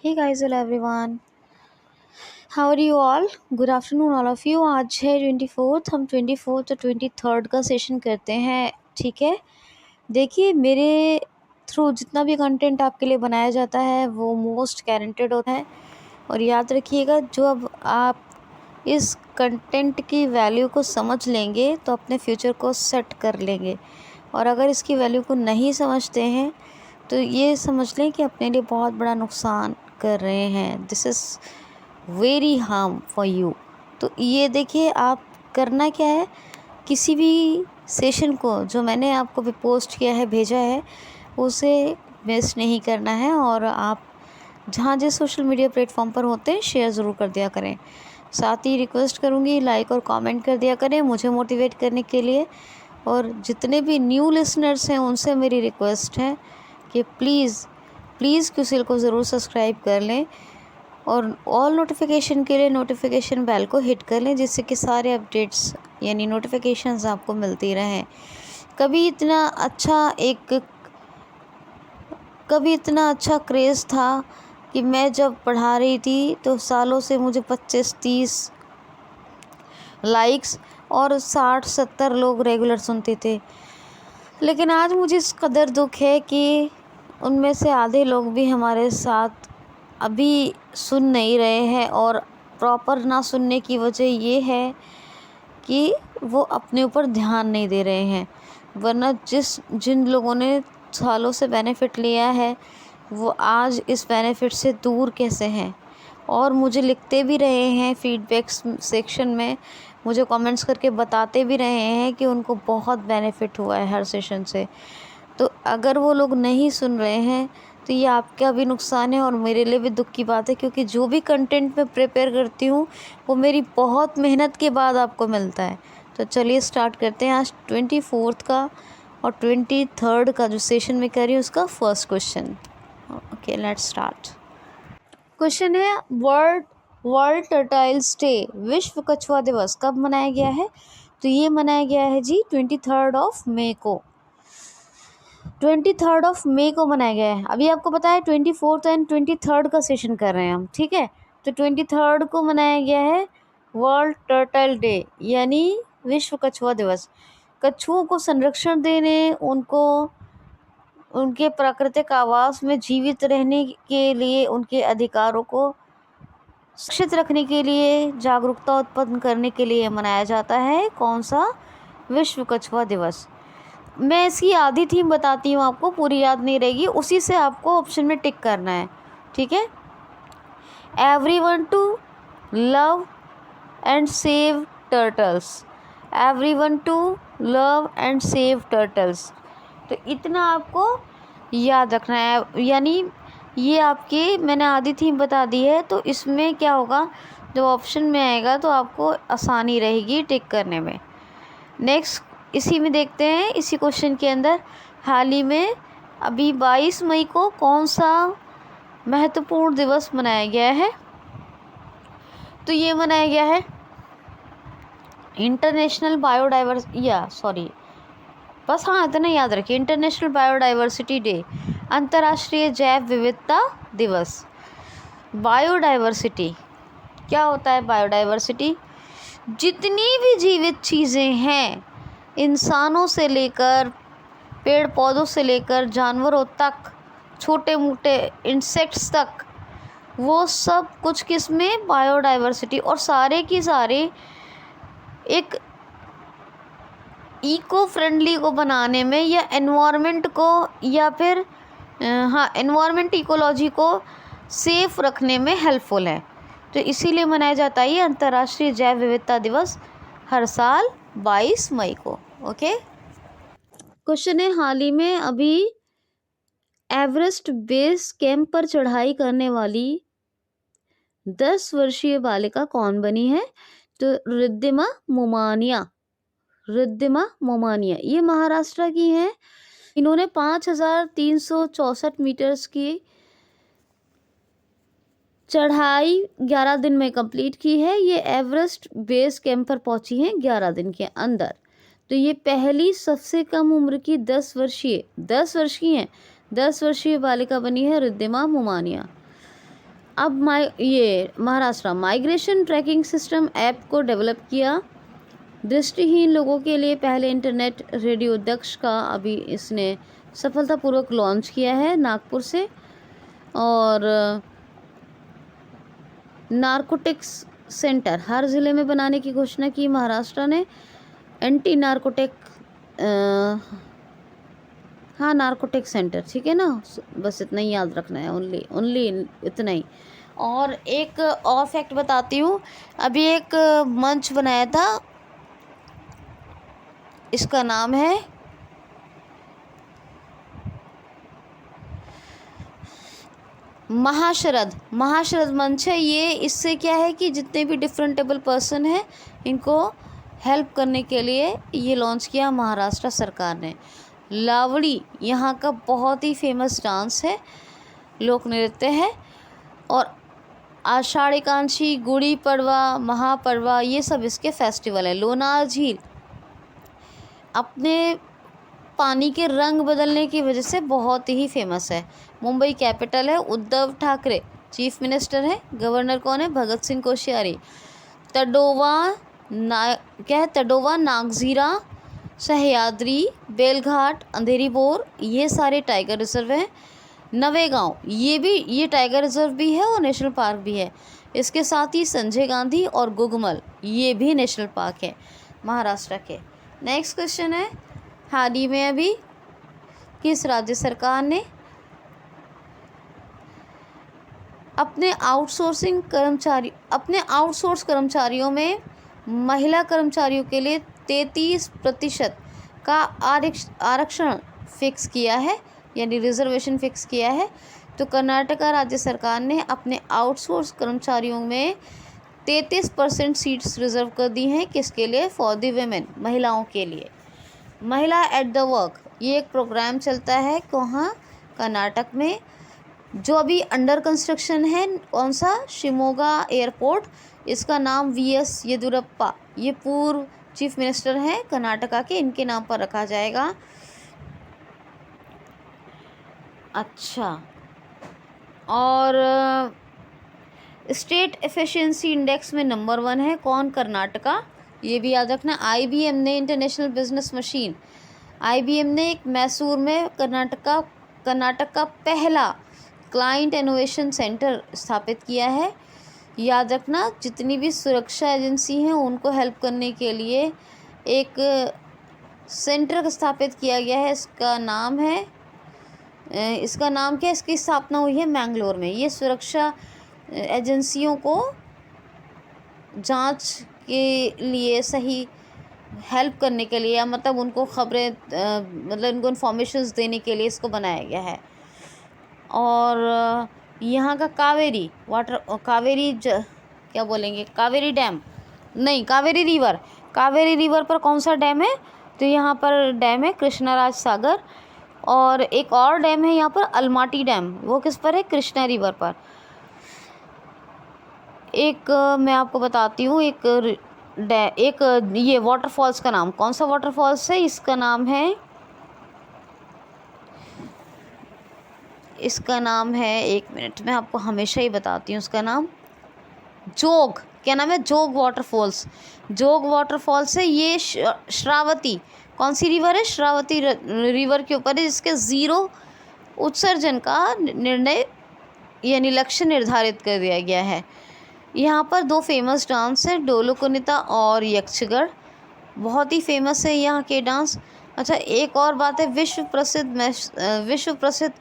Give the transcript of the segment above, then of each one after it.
Hey guys, hello everyone. How are you all? Good afternoon all of you. आज है 24th, हम 24th और 23rd का session करते हैं, ठीक है। देखिए, मेरे थ्रू जितना भी कंटेंट आपके लिए बनाया जाता है वो मोस्ट गारंटेड होता है। और याद रखिएगा, जो अब आप इस कंटेंट की वैल्यू को समझ लेंगे तो अपने फ्यूचर को सेट कर लेंगे। और अगर इसकी वैल्यू को नहीं समझते हैं तो ये समझ लें कि अपने लिए बहुत बड़ा नुकसान कर रहे हैं। This is very harm for you. तो ये देखिए, आप करना क्या है, किसी भी सेशन को जो मैंने आपको भी पोस्ट किया है, भेजा है, उसे मिस नहीं करना है। और आप जहाँ जिस सोशल मीडिया प्लेटफॉर्म पर होते हैं शेयर ज़रूर कर दिया करें। साथ ही रिक्वेस्ट करूँगी, लाइक और कमेंट कर दिया करें मुझे मोटिवेट करने के लिए। और जितने भी न्यू लिसनर्स हैं उनसे मेरी रिक्वेस्ट है कि प्लीज़ क्यूसिल को ज़रूर सब्सक्राइब कर लें और ऑल नोटिफिकेशन के लिए नोटिफिकेशन बेल को हिट कर लें, जिससे कि सारे अपडेट्स यानी नोटिफिकेशंस आपको मिलती रहें। कभी इतना अच्छा क्रेज़ था कि मैं जब पढ़ा रही थी तो सालों से मुझे 25-30 लाइक्स और 60-70 लोग रेगुलर सुनते थे। लेकिन आज मुझे इस कदर दुख है कि उनमें से आधे लोग भी हमारे साथ अभी सुन नहीं रहे हैं। और प्रॉपर ना सुनने की वजह ये है कि वो अपने ऊपर ध्यान नहीं दे रहे हैं। वरना जिन लोगों ने सालों से बेनिफिट लिया है वो आज इस बेनिफिट से दूर कैसे हैं। और मुझे लिखते भी रहे हैं, फीडबैक सेक्शन में मुझे कमेंट्स करके बताते भी रहे हैं कि उनको बहुत बेनिफिट हुआ है हर सेशन से। तो अगर वो लोग नहीं सुन रहे हैं तो ये आपका भी नुकसान है और मेरे लिए भी दुख की बात है, क्योंकि जो भी कंटेंट मैं प्रिपेयर करती हूँ वो मेरी बहुत मेहनत के बाद आपको मिलता है। तो चलिए स्टार्ट करते हैं आज 24th का और 23rd का जो सेशन में कर रही हूँ उसका first question. Okay, let's start. Question है, वर्ल्ड वर्ल्ड टर्टाइल्स डे, विश्व कछुआ दिवस कब मनाया गया है? तो ये मनाया गया है जी 23rd ऑफ मई को। 23rd ऑफ मई को मनाया गया है। अभी आपको पता है 24th एंड 23rd का सेशन कर रहे हैं हम, ठीक है। तो 23rd को मनाया गया है वर्ल्ड टर्टल डे यानी विश्व कछुआ दिवस। कछुओं को संरक्षण देने, उनको उनके प्राकृतिक आवास में जीवित रहने के लिए, उनके अधिकारों को सुरक्षित रखने के लिए, जागरूकता उत्पन्न करने के लिए मनाया जाता है कौन सा? विश्व कछुआ दिवस। मैं इसकी आधी थीम बताती हूँ आपको, पूरी याद नहीं रहेगी, उसी से आपको ऑप्शन में टिक करना है, ठीक है। Everyone to love and save turtles, everyone to love and save turtles. तो इतना आपको याद रखना है। यानी ये आपकी मैंने आधी थीम बता दी है, तो इसमें क्या होगा, जब ऑप्शन में आएगा तो आपको आसानी रहेगी टिक करने में। नेक्स्ट इसी में देखते हैं, इसी क्वेश्चन के अंदर, हाल ही में अभी 22 मई को कौन सा महत्वपूर्ण दिवस मनाया गया है? तो ये मनाया गया है इंटरनेशनल बस हाँ इतना याद रखिए, इंटरनेशनल बायोडाइवर्सिटी डे, अंतर्राष्ट्रीय जैव विविधता दिवस। बायोडाइवर्सिटी क्या होता है? बायोडाइवर्सिटी जितनी भी जीवित चीज़ें हैं, इंसानों से लेकर पेड़ पौधों से लेकर जानवरों तक, छोटे मोटे इंसेक्ट्स तक, वो सब कुछ किस में? बायोडाइवर्सिटी। और सारे की सारे एक इको फ्रेंडली को बनाने में या एनवायरनमेंट को या फिर एनवायरनमेंट इकोलॉजी को सेफ रखने में हेल्पफुल है। तो इसीलिए मनाया जाता है ये अंतर्राष्ट्रीय जैव विविधता दिवस हर साल 22 मई को। ओके, क्वेश्चन है, हाल ही में अभी एवरेस्ट बेस कैंप पर चढ़ाई करने वाली 10 वर्षीय बालिका कौन बनी है? तो रिद्धिमा मोमानिया ये महाराष्ट्र की हैं। इन्होंने 5364 मीटर्स की चढ़ाई 11 दिन में कंप्लीट की है। ये एवरेस्ट बेस कैंप पर पहुंची हैं 11 दिन के अंदर। तो ये पहली सबसे कम उम्र की 10 वर्ष की हैं, 10 वर्षीय बालिका बनी है रिद्धिमा मोमानिया। अब ये Maharashtra migration tracking system app को डेवलप किया। दृष्टिहीन लोगों के लिए पहले इंटरनेट रेडियो दक्ष का अभी इसने सफलतापूर्वक लॉन्च किया है नागपुर से। और नारकोटिक्स सेंटर हर ज़िले में बनाने की घोषणा की महाराष्ट्र ने। एंटी नारकोटिक हाँ नारकोटिक सेंटर, ठीक है ना, बस इतना ही याद रखना है, ओनली इतना ही। और एक और फैक्ट बताती हूँ, अभी एक मंच बनाया था, इसका नाम है महाशरद मंच है ये। इससे क्या है कि जितने भी डिफरेंटेबल पर्सन हैं इनको हेल्प करने के लिए ये लॉन्च किया महाराष्ट्र सरकार ने। लावड़ी यहाँ का बहुत ही फेमस डांस है, लोक नृत्य है। और आषाढ़ी एकादशी, गुड़ी पड़वा, महापड़वा ये सब इसके फेस्टिवल है। लोनार झील अपने पानी के रंग बदलने की वजह से बहुत ही फेमस है। मुंबई कैपिटल है। उद्धव ठाकरे चीफ मिनिस्टर है। गवर्नर कौन है? भगत सिंह कोश्यारी। तडोवा, नागजीरा, सह्याद्री, बेलघाट, अंधेरी बोर ये सारे टाइगर रिजर्व हैं। नवेगांव ये टाइगर रिजर्व भी है और नेशनल पार्क भी है। इसके साथ ही संजय गांधी और गुगमल ये भी नेशनल पार्क है महाराष्ट्र के। नेक्स्ट क्वेश्चन है, हाल ही में अभी किस राज्य सरकार ने अपने आउटसोर्स कर्मचारियों में महिला कर्मचारियों के लिए 33% का आरक्षण फिक्स किया है, यानी रिजर्वेशन फिक्स किया है। तो कर्नाटका राज्य सरकार ने अपने आउटसोर्स कर्मचारियों में 33% सीट्स रिजर्व कर दी हैं। किसके लिए? फॉर द वेमेन, महिलाओं के लिए। महिला एट द वर्क ये एक प्रोग्राम चलता है कहाँ? कर्नाटक में, जो अभी अंडर कंस्ट्रक्शन है। कौन सा? शिमोगा एयरपोर्ट। इसका नाम VS येदियुरप्पा, ये पूर्व चीफ मिनिस्टर हैं कर्नाटका के, इनके नाम पर रखा जाएगा। अच्छा, और स्टेट एफिशिएंसी इंडेक्स में नंबर 1 है कौन? कर्नाटका। ये भी याद रखना। IBM ने इंटरनेशनल बिजनेस मशीन, IBM ने एक मैसूर में कर्नाटक का पहला क्लाइंट इनोवेशन सेंटर स्थापित किया है। याद रखना, जितनी भी सुरक्षा एजेंसी हैं उनको हेल्प करने के लिए एक सेंटर स्थापित किया गया है। इसका नाम क्या है? इसकी स्थापना हुई है मैंगलोर में। ये सुरक्षा एजेंसियों को जांच के लिए सही हेल्प करने के लिए, या मतलब उनको खबरें मतलब उनको इन्फॉर्मेशंस देने के लिए इसको बनाया गया है। और यहाँ का कावेरी रिवर पर कौन सा डैम है? तो यहाँ पर डैम है कृष्णराज सागर। और एक और डैम है यहाँ पर अलमाटी डैम, वो किस पर है? कृष्णा रिवर पर। एक मैं आपको बताती हूँ, एक ये वाटरफॉल्स का नाम, कौन सा वाटरफॉल्स है? इसका नाम है एक मिनट, मैं आपको हमेशा ही बताती हूँ उसका नाम। जोग, क्या नाम है? जोग वाटरफॉल्स है। ये श्रावती, कौन सी रिवर है? श्रावती रिवर के ऊपर है, जिसके 0 उत्सर्जन का निर्णय यानी लक्ष्य निर्धारित कर दिया गया है। यहाँ पर 2 फेमस डांस है, डोलो कुनिता और यक्षगढ़, बहुत ही फेमस है यहाँ के डांस। अच्छा, एक और बात है, विश्व प्रसिद्ध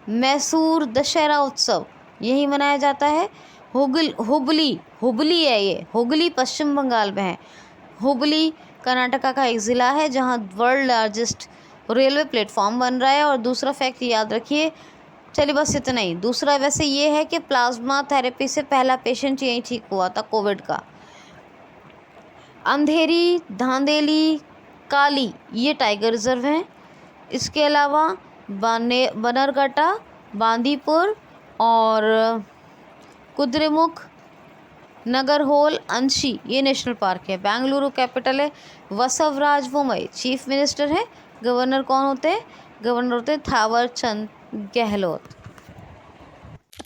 मैसूर दशहरा उत्सव यही मनाया जाता है। हुबली है ये, हुबली पश्चिम बंगाल में है। हुबली कर्नाटका का एक ज़िला है जहाँ वर्ल्ड लार्जेस्ट रेलवे प्लेटफॉर्म बन रहा है। और दूसरा फैक्ट याद रखिए, चलिए बस इतना ही। दूसरा वैसे ये है कि प्लाज्मा थेरेपी से पहला पेशेंट यहीं ठीक हुआ था कोविड का। अंधेरी, धांधेली, काली ये टाइगर रिजर्व हैं। इसके अलावा बनरघट्टा, बांदीपुर और कुद्रेमुख, नगरहोल, अंशी ये नेशनल पार्क है। बेंगलुरु कैपिटल है। वसवराज बोम्मई चीफ मिनिस्टर है। गवर्नर कौन होते हैं? गवर्नर होते हैं थावर चंद गहलोत।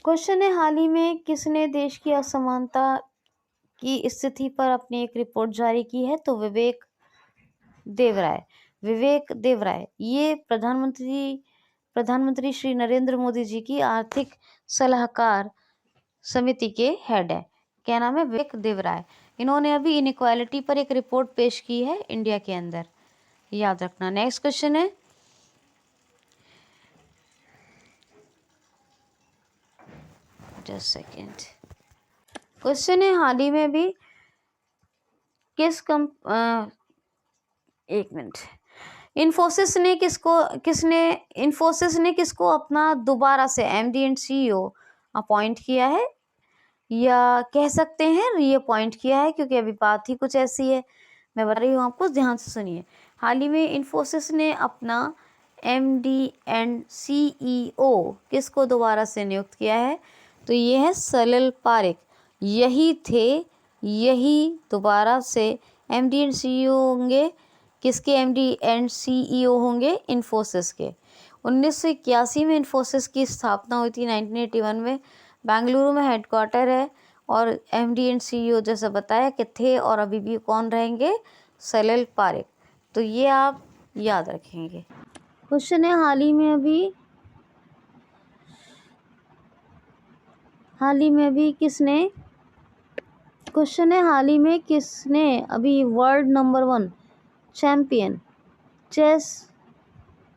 क्वेश्चन है, हाल ही में किसने देश की असमानता की स्थिति पर अपनी एक रिपोर्ट जारी की है? तो विवेक देवराय। ये प्रधानमंत्री श्री नरेंद्र मोदी जी की आर्थिक सलाहकार समिति के हेड है। क्या नाम है? विवेक देवराय। इन्होंने अभी इनइक्वालिटी पर एक रिपोर्ट पेश की है इंडिया के अंदर, याद रखना। नेक्स्ट क्वेश्चन है, जस्ट सेकेंड। क्वेश्चन है, हाल ही में भी एक मिनट। इन्फोसिस ने किसको अपना दोबारा से एमडी एंड सीईओ अपॉइंट किया है, या कह सकते हैं रीअपॉइंट किया है, क्योंकि अभी बात ही कुछ ऐसी है। मैं बता रही हूँ आपको, ध्यान से सुनिए। हाल ही में इन्फोसिस ने अपना एमडी एंड सीईओ किसको दोबारा से नियुक्त किया है? तो ये है सलिल पारेख। यही दोबारा से एमडी एंड सीईओ होंगे। किसके एमडी एंड सीईओ होंगे? इन्फोसिस के। 1981 में इन्फोसिस की स्थापना हुई थी, 1981 में। बेंगलुरु में हेडक्वार्टर है, और एमडी एंड सीईओ जैसा बताया कि थे, और अभी भी कौन रहेंगे? सलिल पारेख। तो ये आप याद रखेंगे। क्वेश्चन है, हाल ही में किसने अभी world number 1 champion chess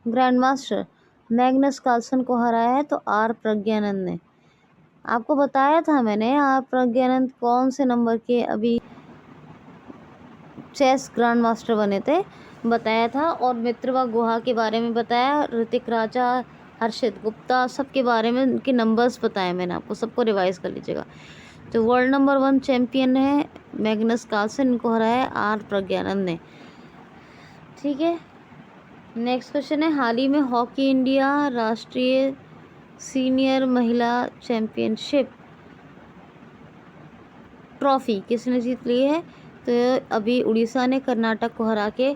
grand master Magnus Carlsen को हराया है? तो आर प्रज्ञानंद ने। आपको बताया था मैंने, आर प्रज्ञानंद कौन से नंबर के अभी चेस ग्रैंड मास्टर बने थे, बताया था। और मित्रवा गुहा के बारे में बताया, ऋतिक राजा, हर्षित गुप्ता, सबके बारे में उनके नंबर्स बताए मैंने आपको, सबको रिवाइज कर लीजिएगा। तो वर्ल्ड नंबर 1 चैंपियन है मैग्नस कार्लसन, इनको हराया है आर प्रज्ञानंद ने। ठीक है, नेक्स्ट क्वेश्चन है, हाल ही में हॉकी इंडिया राष्ट्रीय सीनियर महिला चैंपियनशिप ट्रॉफी किसने जीत ली है? तो अभी उड़ीसा ने कर्नाटक को हरा के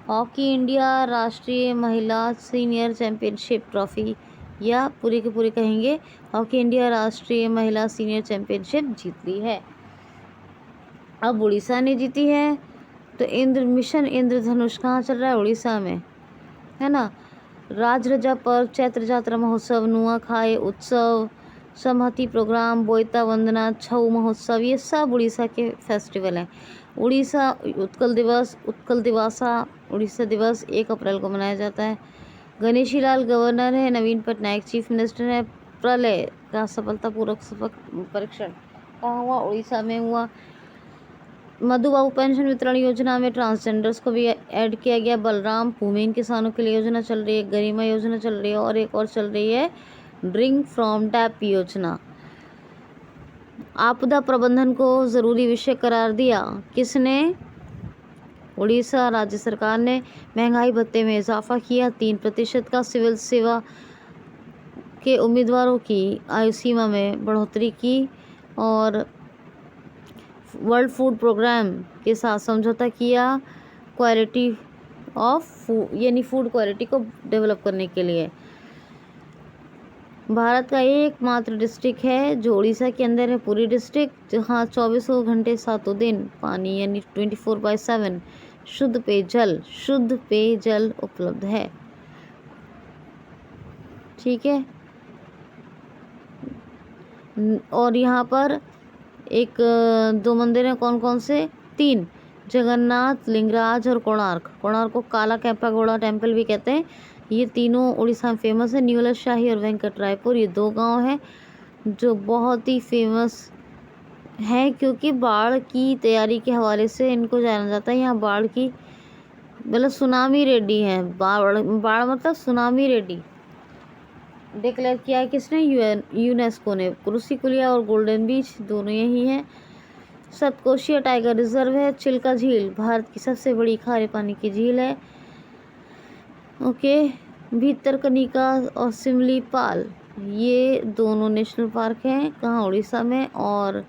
हॉकी इंडिया राष्ट्रीय महिला सीनियर चैंपियनशिप ट्रॉफी, या पूरी के पूरी कहेंगे हॉकी इंडिया राष्ट्रीय महिला सीनियर चैंपियनशिप जीत ली है। अब उड़ीसा ने जीती है, तो मिशन इंद्रधनुष कहाँ चल रहा है? उड़ीसा में, है ना। राज रजा पर्व, चैत्र जात्रा महोत्सव, नुआखाई उत्सव, समहति प्रोग्राम, बोईता वंदना, छऊ महोत्सव, ये सब उड़ीसा के फेस्टिवल हैं। उड़ीसा उत्कल दिवसा उड़ीसा दिवस 1 अप्रैल को मनाया जाता है। गणेशी लाल गवर्नर है, नवीन पटनायक चीफ मिनिस्टर है। प्रलय का सफलतापूर्वक परीक्षण कहाँ हुआ? उड़ीसा में हुआ। मधुबाबू पेंशन वितरण योजना में ट्रांसजेंडर्स को भी ऐड किया गया। बलराम भूमिहीन किसानों के लिए योजना चल रही है, गरिमा योजना चल रही है, और एक और चल रही है ड्रिंक फ्रॉम टैप योजना। आपदा प्रबंधन को जरूरी विषय करार दिया किसने? उड़ीसा राज्य सरकार ने। महंगाई भत्ते में इजाफा किया, 3% का। सिविल सेवा के उम्मीदवारों की आयु सीमा में बढ़ोतरी की, और वर्ल्ड फूड प्रोग्राम के साथ समझौता किया क्वालिटी ऑफ फूड, यानी फूड क्वालिटी को डेवलप करने के लिए। भारत का एकमात्र डिस्ट्रिक्ट है जो उड़ीसा के अंदर है, पूरी डिस्ट्रिक्ट, जहाँ 24 घंटे 7 दिन पानी, यानी 24/7 शुद्ध पेयजल उपलब्ध है। ठीक है, और यहाँ पर एक 2 मंदिर हैं, कौन कौन से? 3, जगन्नाथ, लिंगराज और कोणार्क को काला कैंपा घोड़ा टेम्पल भी कहते हैं। ये तीनों उड़ीसा में फेमस है। न्यूलश शाही और वेंकट रायपुर, ये 2 गांव हैं जो बहुत ही फेमस हैं, क्योंकि बाढ़ की तैयारी के हवाले से इनको जाना जाता है। यहाँ बाढ़ की मतलब सुनामी रेड्डी है, बाढ़ मतलब सुनामी रेड्डी डिक्लेयर किया है किसने? यूनेस्को ने। कुरुसीकुलिया और गोल्डन बीच दोनों यही हैं। सतकोशिया टाइगर रिजर्व है। चिल्का झील भारत की सबसे बड़ी खारे पानी की झील है। ओके, भीतरकनिका और सिमलीपाल, ये दोनों नेशनल पार्क हैं, कहाँ? उड़ीसा में। और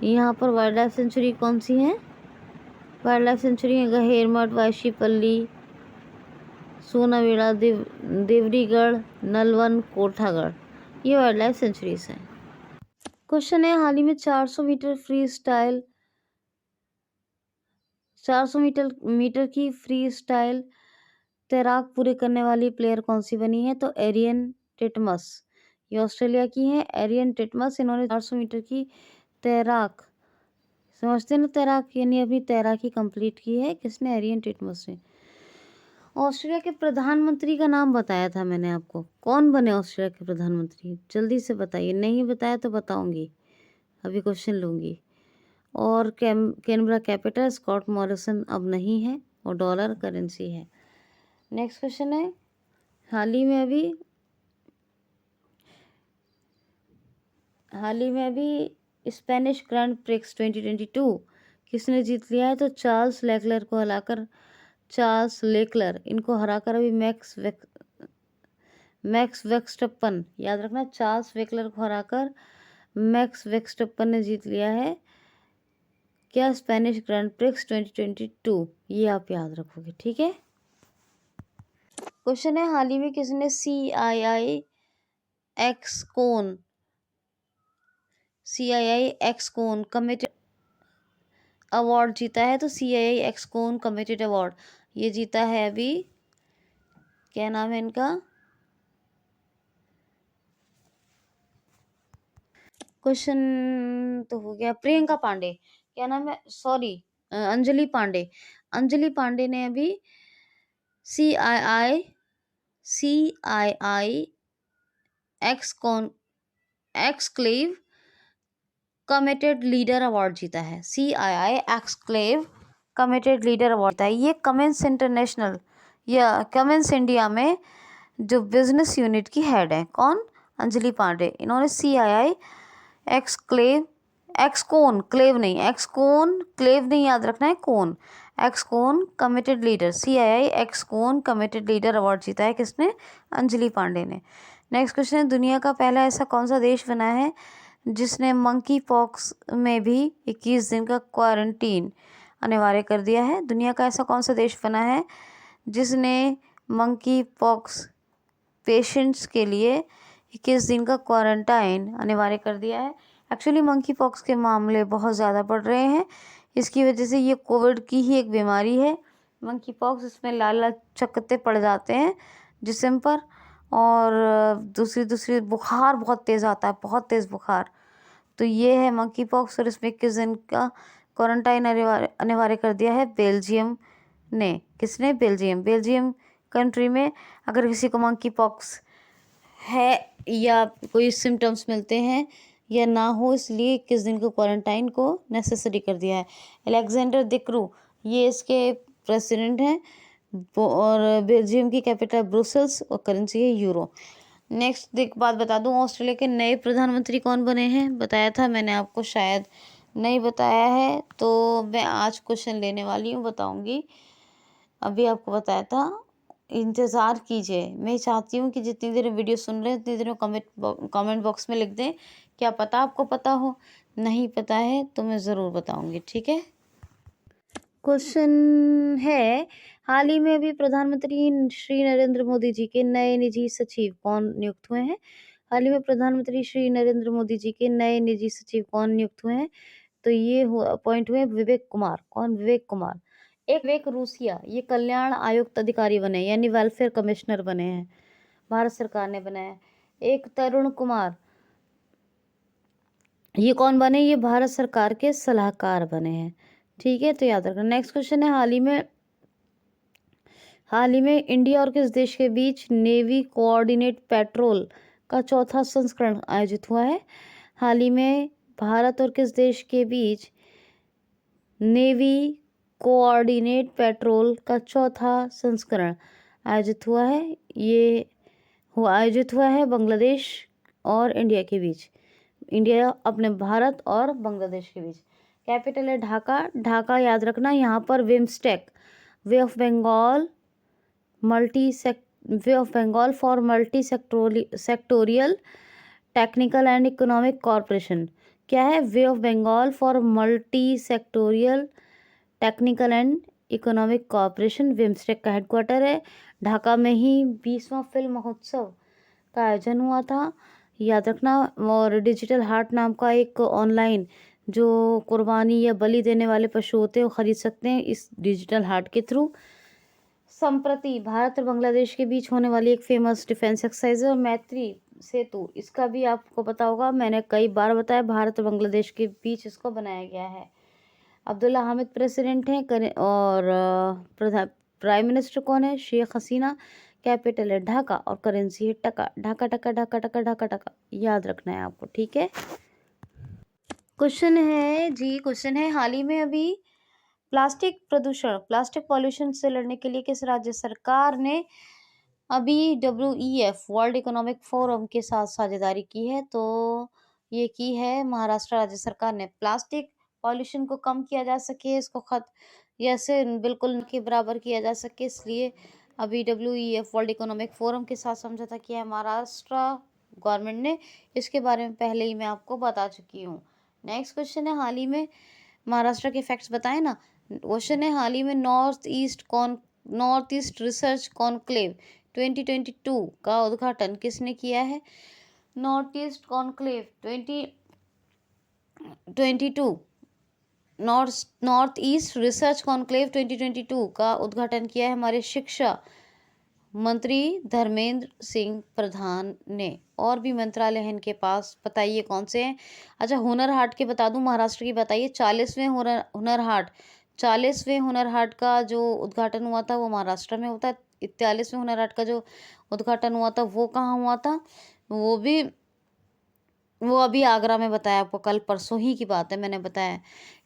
यहाँ पर वाइल्ड लाइफ सेंचुरी कौन सी है? वाइल्ड लाइफ सेंचुरी है गहेरमठ, वायशीपल्ली, सोनावेड़ा, देवरीगढ़, नलवन, कोठागढ़, ये वाइल्ड लाइफ सेंचुरीज हैं। क्वेश्चन है, हाल ही में 400 मीटर फ्री स्टाइल 400 मीटर की फ्री स्टाइल तैराक पूरे करने वाली प्लेयर कौन सी बनी है? तो एरियन टिटमस, ये ऑस्ट्रेलिया की है। एरियन टिटमस, इन्होंने 400 मीटर की तैराक, समझते हैं ना, तैराक यानी अपनी तैराकी कंप्लीट की है। किसने? एरियन टिटमस ने। ऑस्ट्रेलिया के प्रधानमंत्री का नाम बताया था मैंने आपको, कौन बने ऑस्ट्रेलिया के प्रधानमंत्री? जल्दी से बताइए, नहीं बताया तो बताऊंगी, अभी क्वेश्चन लूंगी। और कैनबरा कैपिटल, स्कॉट मॉरिसन अब नहीं है और डॉलर करेंसी है। नेक्स्ट क्वेश्चन है, हाल ही में अभी स्पेनिश ग्रैंड प्रिक्स 2022 किसने जीत लिया है? तो चार्ल्स लेकलर इनको हराकर अभी मैक्स वेक्सटप्पन, याद रखना, चार्ल्स वेकलर को हराकर मैक्स वेक्सटप्पन ने जीत लिया है क्या? स्पेनिश ग्रैंड प्रिक्स 2022, ये आप याद रखोगे, ठीक है। क्वेश्चन है, हाल ही में किसने CII एक्सकोन कमिटेड अवार्ड जीता है? तो CII एक्सकोन कमिटेड अवार्ड ये जीता है अभी, क्या नाम है इनका? क्वेश्चन तो हो गया, प्रियंका पांडे, क्या नाम है, सॉरी, अंजलि पांडे ने अभी CII exclave committed leader award जीता है। CII exclave committed leader award जीता है। ये कमेंस इंटरनेशनल या कमेंस इंडिया में जो बिजनेस यूनिट की हेड है, कौन? अंजलि पांडे। इन्होंने CII एक्सकोन क्लेव नहीं याद रखना है, कोन, Excon committed leader, CII Excon committed leader award जीता है। किसने? अंजलि पांडे ने। नेक्स्ट क्वेश्चन है, दुनिया का पहला ऐसा कौन सा देश बना है जिसने मंकी पॉक्स में भी 21 दिन का क्वारंटीन अनिवार्य कर दिया है? दुनिया का ऐसा कौन सा देश बना है जिसने मंकी पॉक्स पेशेंट्स के लिए 21 दिन का क्वारंटाइन अनिवार्य कर दिया है? एक्चुअली मंकी पॉक्स के मामले बहुत ज़्यादा बढ़ रहे हैं, इसकी वजह से ये कोविड की ही एक बीमारी है मंकी पॉक्स। इसमें लाल लाल चकत्ते पड़ जाते हैं जिस्म पर, और दूसरी बुखार बहुत तेज़ आता है, बहुत तेज़ बुखार। तो ये है मंकी पॉक्स, और इसमें 21 दिन का क्वारंटाइन अनिवार्य कर दिया है बेल्जियम ने। किसने? बेल्जियम कंट्री में अगर किसी को मंकी पॉक्स है या कोई सिम्टम्स मिलते हैं या ना हो, इसलिए 21 दिन को क्वारंटाइन को नेसेसरी कर दिया है। अलेक्जेंडर दिक्रू ये इसके प्रेसिडेंट हैं, और बेल्जियम की कैपिटल ब्रुसेल्स और करेंसी है यूरो। नेक्स्ट बात बता दूं, ऑस्ट्रेलिया के नए प्रधानमंत्री कौन बने हैं? बताया था मैंने आपको, शायद नहीं बताया है, तो मैं आज क्वेश्चन लेने वाली हूँ, बताऊंगी। अभी आपको बताया था, इंतज़ार कीजिए। मैं चाहती हूँ कि जितनी देर वीडियो सुन रहे हैं उतनी देर में कमेंट बॉक्स में लिख दें, क्या पता आपको पता हो, नहीं पता है तो मैं ज़रूर बताऊंगी, ठीक है। क्वेश्चन है, हाल ही में अभी प्रधानमंत्री श्री नरेंद्र मोदी जी के नए निजी सचिव कौन नियुक्त हुए हैं? हाल ही में प्रधानमंत्री श्री नरेंद्र मोदी जी के नए निजी सचिव कौन नियुक्त हुए हैं? तो ये अपॉइंट हुए विवेक कुमार। कौन? विवेक कुमार। एक विवेक रूसिया, ये कल्याण आयुक्त अधिकारी बने, यानी वेलफेयर कमिश्नर बने हैं, भारत सरकार ने बनाया। एक तरुण कुमार, ये कौन बने? ये भारत सरकार के सलाहकार बने हैं, ठीक है, तो याद रखना। नेक्स्ट क्वेश्चन है, हाल ही में इंडिया और किस देश के बीच नेवी कोऑर्डिनेट पेट्रोल का चौथा संस्करण आयोजित हुआ है? हाल ही में भारत और किस देश के बीच नेवी कोऑर्डिनेट पेट्रोल का चौथा संस्करण आयोजित हुआ है? ये आयोजित हुआ है बांग्लादेश और इंडिया के बीच, इंडिया अपने भारत और बांग्लादेश के बीच। कैपिटल है ढाका याद रखना। यहाँ पर BIMSTEC, bay of Bengal for multi sectoral technical and economic corporation, क्या है? Bay of Bengal for multi sectoral technical and economic corporation, BIMSTEC का हेडक्वार्टर है। ढाका में ही 20वां फिल्म महोत्सव का आयोजन हुआ था, याद रखना। और डिजिटल हार्ट नाम का एक ऑनलाइन जो कुर्बानी या बलि देने वाले पशु होते हैं वो खरीद सकते हैं इस डिजिटल हार्ट के थ्रू। संप्रति भारत और बांग्लादेश के बीच होने वाली एक फेमस डिफेंस एक्सरसाइज है मैत्री सेतु, इसका भी आपको पता होगा, मैंने कई बार बताया, भारत और बांग्लादेश के बीच इसको बनाया गया है। अब्दुल्ला हामिद प्रेसिडेंट हैं और प्रधान प्राइम मिनिस्टर कौन है? शेख हसीना। कैपिटल है ढाका और करेंसी है टका। ढाका टका ढाका टका ढाका टका, याद रखना है आपको, ठीक है। क्वेश्चन है हाल ही में अभी प्लास्टिक पॉल्यूशन से लड़ने के लिए किस राज्य सरकार ने अभी WEF वर्ल्ड इकोनॉमिक फोरम के साथ साझेदारी की है? तो ये की है महाराष्ट्र राज्य सरकार ने। प्लास्टिक पॉल्यूशन को कम किया जा सके, इसको ऐसे बिल्कुल के बराबर किया जा सके, इसलिए अभी WEF वर्ल्ड इकोनॉमिक फोरम के साथ समझौता किया है महाराष्ट्र गवर्नमेंट ने। इसके बारे में पहले ही मैं आपको बता चुकी हूँ। नेक्स्ट क्वेश्चन है हाल ही में महाराष्ट्र के फैक्ट्स बताएं ना। क्वेश्चन है हाल ही में नॉर्थ ईस्ट रिसर्च कॉन्क्लेव 2022 का उद्घाटन किसने किया है? North east conclave 2022 north east research conclave 2022 का उद्घाटन किया है हमारे शिक्षा मंत्री धर्मेंद्र सिंह प्रधान ने। और भी मंत्रालय हैं इनके पास, बताइए कौन से हैं? अच्छा, हुनर हाट के बता दूं, महाराष्ट्र की बताइए। 40वें हुनर हाट का जो उद्घाटन हुआ था वो महाराष्ट्र में होता है। 41वें हुनर हाट का जो उद्घाटन हुआ था वो कहाँ हुआ था? वो अभी आगरा में बताया आपको, कल परसों ही की बात है, मैंने बताया।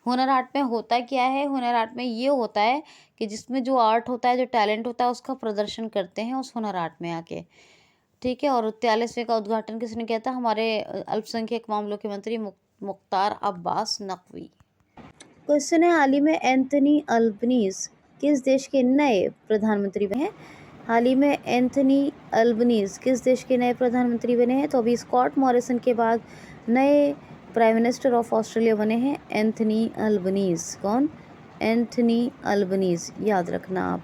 हुनर हाट में होता क्या है? हुनर हाट में ये होता है कि जिसमें जो आर्ट होता है, जो टैलेंट होता है, उसका प्रदर्शन करते हैं उस हुनर हाट में आके, ठीक है। और 43वें का उद्घाटन किसने किया था? हमारे अल्पसंख्यक मामलों के मंत्री मुख्तार अब्बास नकवी। क्वेश्चन है हाल ही में एंथनी अल्बनीज किस देश के नए प्रधानमंत्री बने हैं? हाल ही में एंथनी अल्बनीज किस देश के नए प्रधानमंत्री बने हैं? तो अभी स्कॉट मॉरिसन के बाद नए प्राइम मिनिस्टर ऑफ ऑस्ट्रेलिया बने हैं एंथनी अल्बनीज। कौन? एंथनी अल्बनीज, याद रखना आप।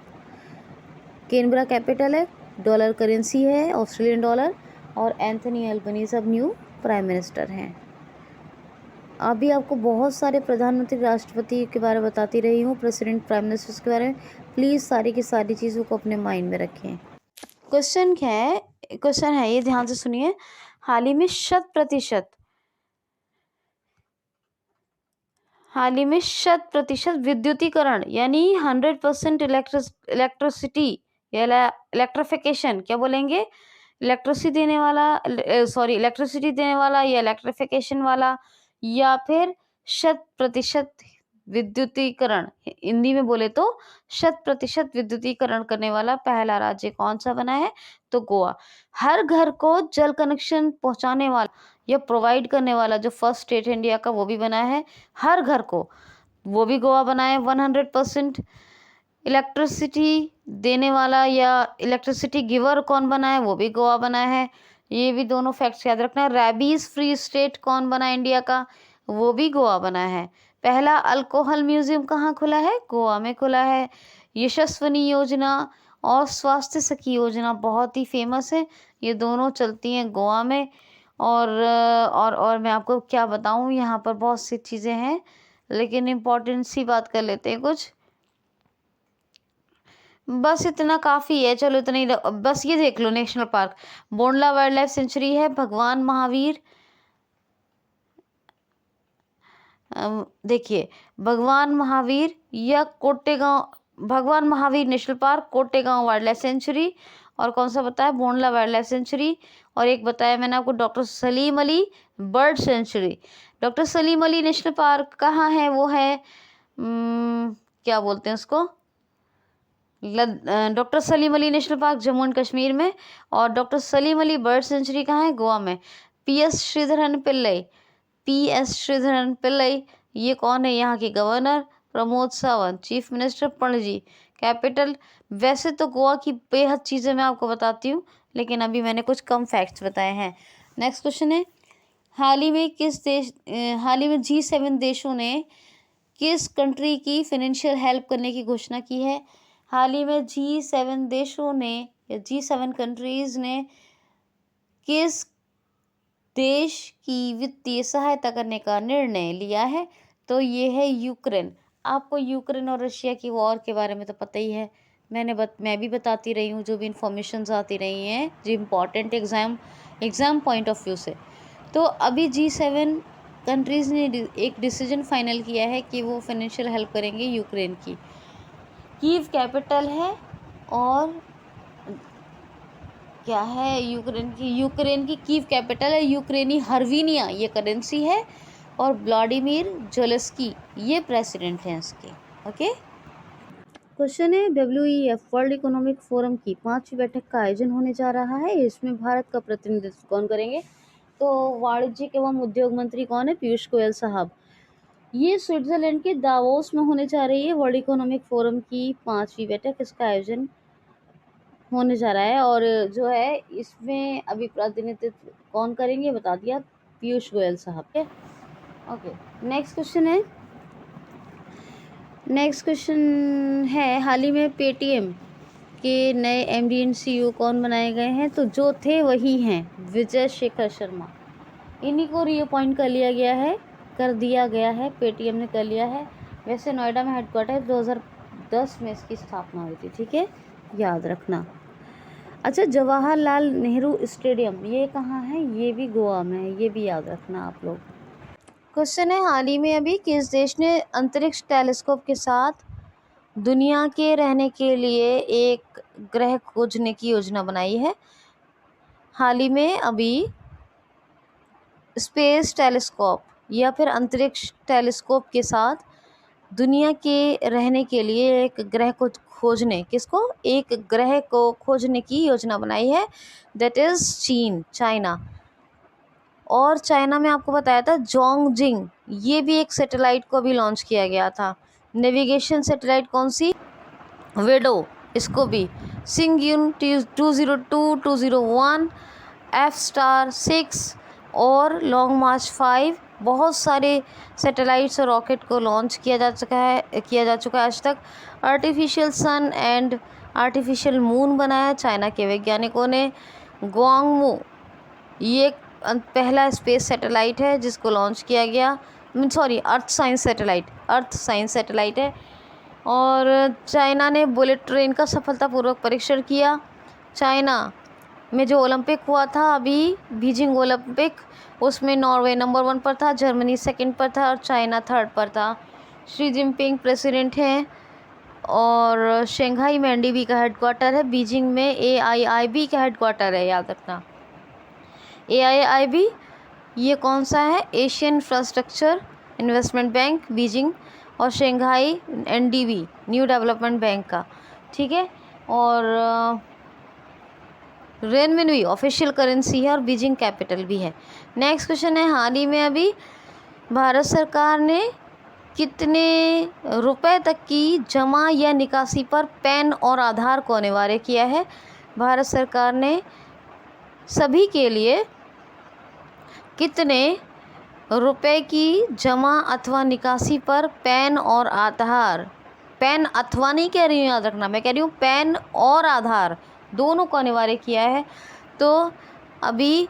कैनबरा कैपिटल है, डॉलर करेंसी है ऑस्ट्रेलियन डॉलर, और एंथनी अल्बनीज अब न्यू प्राइम मिनिस्टर हैं। अभी आपको बहुत सारे प्रधानमंत्री राष्ट्रपति के बारे में बताती रही हूँ, प्रेसिडेंट प्राइम मिनिस्टर्स के बारे में। प्लीज़ सारी की सारी चीज़ों को अपने माइंड में रखें। क्वेश्चन है ये, ध्यान से सुनिए। हाल ही में 100% विद्युतीकरण यानी 100% इलेक्ट्रिसिटी या इलेक्ट्रिफिकेशन, क्या बोलेंगे? इलेक्ट्रिसिटी देने वाला या इलेक्ट्रिफिकेशन वाला, या फिर 100% विद्युतीकरण, हिंदी में बोले तो 100% विद्युतीकरण करने वाला पहला राज्य कौन सा बना है? तो गोवा। हर घर को जल कनेक्शन पहुंचाने वाला या प्रोवाइड करने वाला जो फर्स्ट स्टेट है इंडिया का, वो भी बना है हर घर को, वो भी गोवा बना है। 100% इलेक्ट्रिसिटी देने वाला या इलेक्ट्रिसिटी गिवर कौन बना है? वो भी गोवा बना है। ये भी दोनों फैक्ट्स याद रखना। रैबीज फ्री स्टेट कौन बना है इंडिया का? वो भी गोवा बना है। पहला अल्कोहल म्यूजियम कहाँ खुला है? गोवा में खुला है। यशस्विनी योजना और स्वास्थ्य सखी योजना बहुत ही फेमस है, ये दोनों चलती हैं गोवा में। और मैं आपको क्या बताऊं, यहाँ पर बहुत सी चीज़ें हैं, लेकिन इम्पोर्टेंट सी बात कर लेते हैं कुछ। बस इतना काफ़ी है, चलो इतना ही। बस ये देख लो, national park Bondla wildlife sanctuary है। देखिए, Bhagwan Mahavir national park, Kotigaon wildlife sanctuary, और कौन सा बताया? Bondla wildlife sanctuary. और एक बताया मैंने आपको doctor Salim Ali bird sanctuary. Doctor Salim Ali national park कहाँ है? वो है क्या बोलते हैं उसको, doctor Salim Ali national park Jammu and Kashmir में। और doctor Salim Ali bird sanctuary कहाँ है? गोवा में। पीएस श्रीधरन पिल्लई ये कौन है? यहाँ के governor. Pramod Sawant chief minister. Panaji capital. वैसे तो गोवा की बेहद चीज़ें मैं आपको बताती हूँ, लेकिन अभी मैंने कुछ कम फैक्ट्स बताए हैं। नेक्स्ट क्वेश्चन है, हाल ही में G7 देशों ने किस कंट्री की फाइनेंशियल हेल्प करने की घोषणा की है? हाल ही में G7 कंट्रीज ने किस देश की वित्तीय सहायता करने का निर्णय लिया है, तो ये है यूक्रेन। आपको यूक्रेन और रशिया की वॉर के बारे में तो पता ही है, मैं भी बताती रही हूँ, जो भी इंफॉर्मेशंस आती रही हैं जो important exam point of view से। तो अभी G7 कंट्रीज़ ने एक डिसीजन फाइनल किया है कि वो फाइनेंशियल हेल्प करेंगे यूक्रेन की। कीव कैपिटल है और क्या है यूक्रेन की कीव कैपिटल है यूक्रेनी हर्विनिया, ये करेंसी है, और व्लादिमीर ज़ेलेंस्की ये प्रेसिडेंट हैं इसके। ओके, क्वेश्चन है WEF वर्ल्ड इकोनॉमिक फोरम की 5वीं बैठक का आयोजन होने जा रहा है, इसमें भारत का प्रतिनिधित्व कौन करेंगे? तो वाणिज्यिक एवं उद्योग मंत्री कौन है? पीयूष गोयल साहब। ये स्विट्जरलैंड के दावोस में होने जा रही है वर्ल्ड इकोनॉमिक फोरम की 5वीं बैठक, इसका आयोजन होने जा रहा है, और जो है इसमें अभी प्रतिनिधित्व कौन करेंगे बता दिया, पीयूष गोयल साहब। ओके, नेक्स्ट क्वेश्चन है हाल ही में पेटीएम के नए MD एंड CEO कौन बनाए गए हैं? तो जो थे वही हैं, विजय शेखर शर्मा। इन्हीं को रीअपॉइंट कर दिया गया है, पेटीएम ने कर लिया है। वैसे नोएडा में हेडक्वार्टर 2010 में इसकी स्थापना हुई थी, ठीक है, याद रखना। अच्छा, जवाहरलाल नेहरू स्टेडियम ये कहाँ है? ये भी गोवा में है, ये भी याद रखना आप लोग। क्वेश्चन है हाल ही में अभी किस देश ने अंतरिक्ष टेलीस्कोप के साथ दुनिया के रहने के लिए एक ग्रह खोजने की योजना बनाई है? हाल ही में अभी स्पेस टेलीस्कोप या फिर अंतरिक्ष टेलीस्कोप के साथ दुनिया के रहने के लिए एक ग्रह को खोजने की योजना बनाई है, दैट इज़ चाइना। और चाइना में आपको बताया था जोंगजिंग, ये भी एक सैटेलाइट को भी लॉन्च किया गया था। नेविगेशन सैटेलाइट कौन सी? वेडो, इसको भी सिंगयून 202, 201, F*6 और लॉन्ग मार्च 5, बहुत सारे सैटेलाइट्स और रॉकेट को लॉन्च किया जा चुका है आज तक। Artificial sun and artificial moon बनाया चाइना के वैज्ञानिकों ने। ग्वांगमू ये पहला स्पेस सैटेलाइट है जिसको लॉन्च किया गया, अर्थ साइंस सैटेलाइट है। और चाइना ने बुलेट ट्रेन का सफलतापूर्वक परीक्षण किया। चाइना में जो ओलंपिक हुआ था अभी, बीजिंग ओलंपिक, उसमें नॉर्वे नंबर 1 पर था, जर्मनी सेकंड पर था और चाइना थर्ड पर था। शी जिनपिंग प्रेसिडेंट हैं और शंघाई में NDB का हेडक्वार्टर है, बीजिंग में AIIB का हेडक्वार्टर है, याद रखना। AIIB ये कौन सा है? Asian infrastructure investment bank, Beijing, और Shanghai NDB new development bank का, ठीक है। और रेनमिनवी ऑफिशियल करेंसी है और बीजिंग कैपिटल भी है। नेक्स्ट क्वेश्चन है हाल ही में अभी भारत सरकार ने कितने रुपए तक की जमा या निकासी पर पैन और आधार को अनिवार्य किया है? भारत सरकार ने सभी के लिए कितने रुपए की जमा अथवा निकासी पर पैन और आधार, पैन अथवा नहीं कह रही हूँ, याद रखना, मैं कह रही हूँ पैन और आधार दोनों को अनिवार्य किया है। तो अभी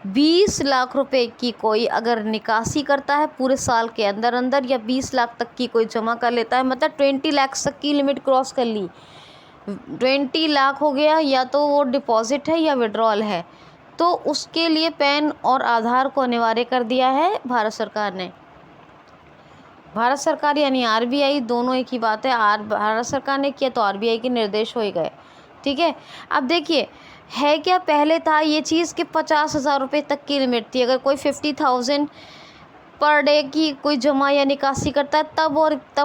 20 लाख रुपए की कोई अगर निकासी करता है पूरे साल के अंदर अंदर, या 20 लाख तक की कोई जमा कर लेता है, मतलब 20 लाख तक की लिमिट क्रॉस कर ली, 20 लाख हो गया, या तो वो डिपॉजिट है या विड्रॉल है, तो उसके लिए पैन और आधार को अनिवार्य कर दिया है भारत सरकार ने। भारत सरकार यानी RBI दोनों एक ही बात है। भारत सरकार ने किया तो RBI के निर्देश हो ही गए, ठीक है। अब देखिए है क्या, पहले था ये चीज़ कि 50,000 रुपये तक की लिमिट थी, अगर कोई 50,000 पर डे की कोई जमा या निकासी करता है तब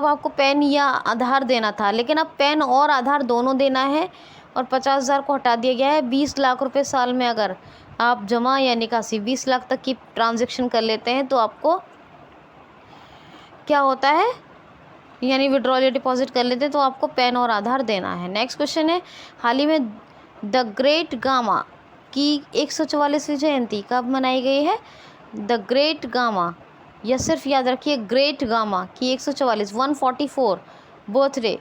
आपको पैन या आधार देना था, लेकिन अब पैन और आधार दोनों देना है और 50,000 को हटा दिया गया है। 20 लाख रुपए साल में अगर आप जमा या निकासी 20 लाख तक की ट्रांजैक्शन कर लेते हैं तो आपको क्या होता है, यानी विड्रॉल या डिपॉजिट कर लेते हैं तो आपको पैन और आधार देना है। नेक्स्ट क्वेश्चन है हाल ही में द ग्रेट गामा की 144वीं जयंती कब मनाई गई है? द ग्रेट गामा, या सिर्फ याद रखिए ग्रेट गामा की 144 बर्थडे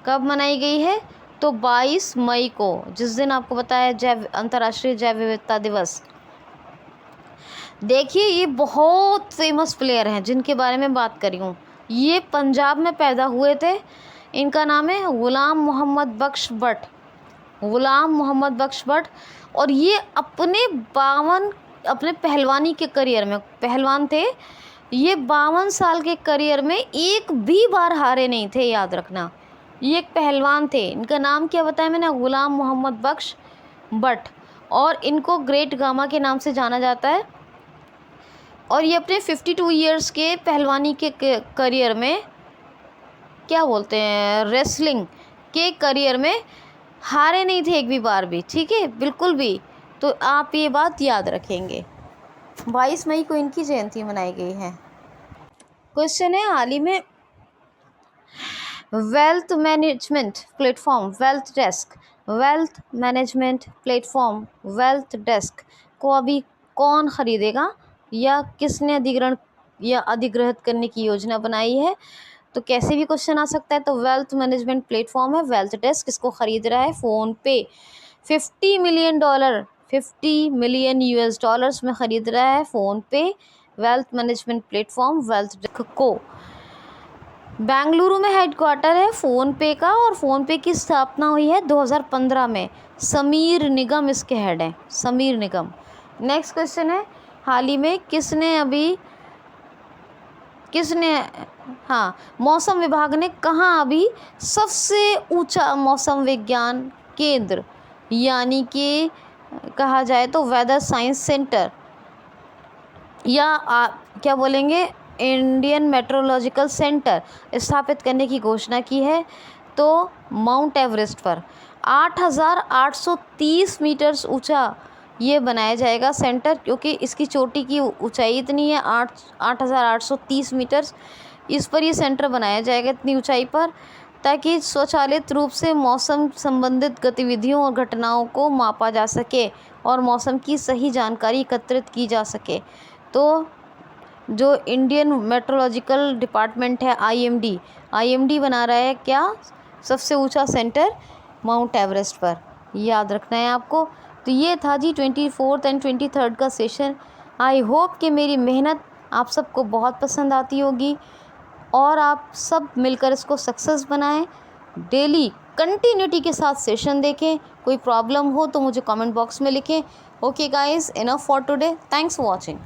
कब मनाई गई है? तो 22 मई को, जिस दिन आपको बताया अंतर्राष्ट्रीय जैव विविधता दिवस, देखिए ये बहुत फेमस प्लेयर हैं जिनके बारे में बात कर रही हूँ। ये पंजाब में पैदा हुए थे। इनका नाम है ग़ुलाम मोहम्मद बख्श भट्ट। ग़ुलाम मोहम्मद बख्श भट्ट। और ये अपने पहलवानी के करियर में पहलवान थे। ये 52 साल के करियर में एक भी बार हारे नहीं थे, याद रखना। ये एक पहलवान थे। इनका नाम क्या बताया मैंने? ग़ुलाम मोहम्मद बख्श भट्ट। और इनको ग्रेट गामा के नाम से जाना जाता है। और ये अपने 52 ईयर्स के पहलवानी के करियर में क्या बोलते हैं, रेसलिंग के करियर में हारे नहीं थे एक भी बार भी, ठीक है, बिल्कुल भी। तो आप ये बात याद रखेंगे। 22 मई को इनकी जयंती मनाई गई है। क्वेश्चन है हाल ही में wealth management platform wealth desk को अभी कौन खरीदेगा या किसने अधिग्रहित करने की योजना बनाई है? तो कैसे भी क्वेश्चन आ सकता है। तो वेल्थ मैनेजमेंट प्लेटफॉर्म है वेल्थ डेस्क, इसको खरीद रहा है फ़ोन पे। $50 मिलियन US में ख़रीद रहा है फ़ोन पे wealth management platform wealth desk को। बेंगलुरु में हेडक्वार्टर है फ़ोन पे का, और फ़ोन पे की स्थापना हुई है 2015 में। समीर निगम इसके हेड हैं, समीर निगम। नेक्स्ट क्वेश्चन है हाल ही में मौसम विभाग ने कहाँ अभी सबसे ऊंचा मौसम विज्ञान केंद्र, यानी कि कहा जाए तो वेदर साइंस सेंटर या क्या बोलेंगे, इंडियन मेट्रोलॉजिकल सेंटर स्थापित करने की घोषणा की है? तो माउंट एवरेस्ट पर 8,830 मीटर्स ऊंचा ये बनाया जाएगा सेंटर, क्योंकि इसकी चोटी की ऊंचाई इतनी है 8,830 मीटर्स। इस पर ये सेंटर बनाया जाएगा इतनी ऊंचाई पर, ताकि स्वचालित रूप से मौसम संबंधित गतिविधियों और घटनाओं को मापा जा सके और मौसम की सही जानकारी एकत्रित की जा सके। तो जो इंडियन मेट्रोलॉजिकल डिपार्टमेंट है IMD बना रहा है क्या, सबसे ऊंचा सेंटर माउंट एवरेस्ट पर, याद रखना है आपको। तो ये था जी 24th एंड 23rd का सेशन। आई होप कि मेरी मेहनत आप सबको बहुत पसंद आती होगी और आप सब मिलकर इसको सक्सेस बनाएं। डेली कंटिन्यूटी के साथ सेशन देखें। कोई प्रॉब्लम हो तो मुझे कमेंट बॉक्स में लिखें। Okay guys, enough for today, thanks for watching.